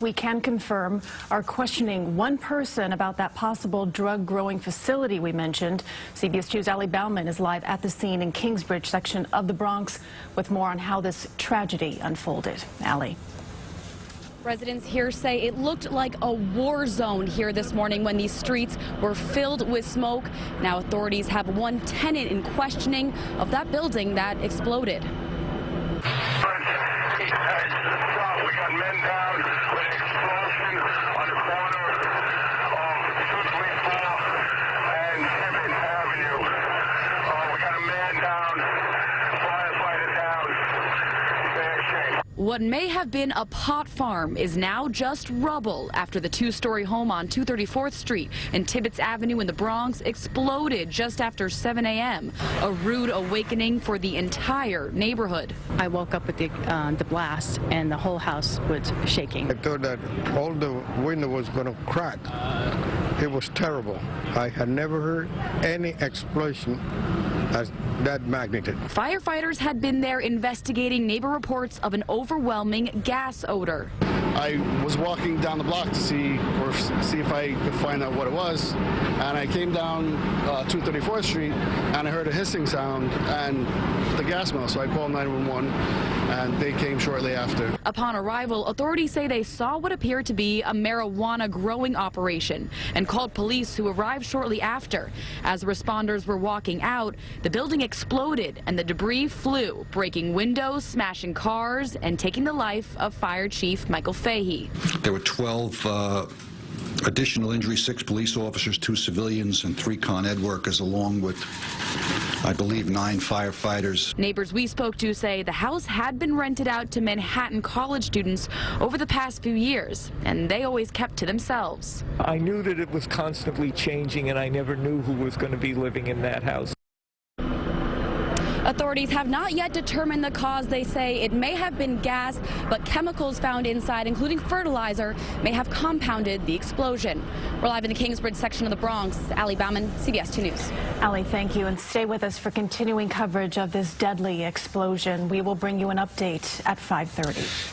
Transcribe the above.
We can confirm are questioning one person about that possible drug growing facility we mentioned. CBS 2's Ali Bauman is live at the scene in Kingsbridge section of the Bronx with more on how this tragedy unfolded. Ali. Residents here say it looked like a war zone here this morning when these streets were filled with smoke. Now authorities have one tenant in questioning of that building that exploded. We got men down with an explosion on the corner of 234 and 7th Avenue. We got a man down, firefighter down. Bad shape. What may have been a pot farm is now just rubble after the two-story home on 234th Street and Tibbetts Avenue in the Bronx exploded just after 7 a.m. A rude awakening for the entire neighborhood. I woke up with the blast and the whole house was shaking. I thought that all the window was going to crack. It was terrible. I had never heard any explosion as that magnitude. Firefighters had been there investigating neighbor reports of an overwhelming gas odor. I was walking down the block to see if I could find out what it was, and I came down 234th Street and I heard a hissing sound and the gas smell, so I called 911 and they came shortly after. Upon arrival, authorities say they saw what appeared to be a marijuana growing operation and called police, who arrived shortly after. As responders were walking out, the building exploded and the debris flew, breaking windows, smashing cars, and taking the life of Fire Chief Michael Fahey. There were 12 additional injuries, 6 police officers, 2 civilians, and 3 Con Ed workers, along with, I believe, 9 firefighters. Neighbors we spoke to say the house had been rented out to Manhattan college students over the past few years, and they always kept to themselves. I knew that it was constantly changing, and I never knew who was going to be living in that house. Authorities have not yet determined the cause. They say it may have been gas, but chemicals found inside, including fertilizer, may have compounded the explosion. We're live in the Kingsbridge section of the Bronx. Ali Bauman, CBS 2 News. Ali, thank you, and stay with us for continuing coverage of this deadly explosion. We will bring you an update at 5:30.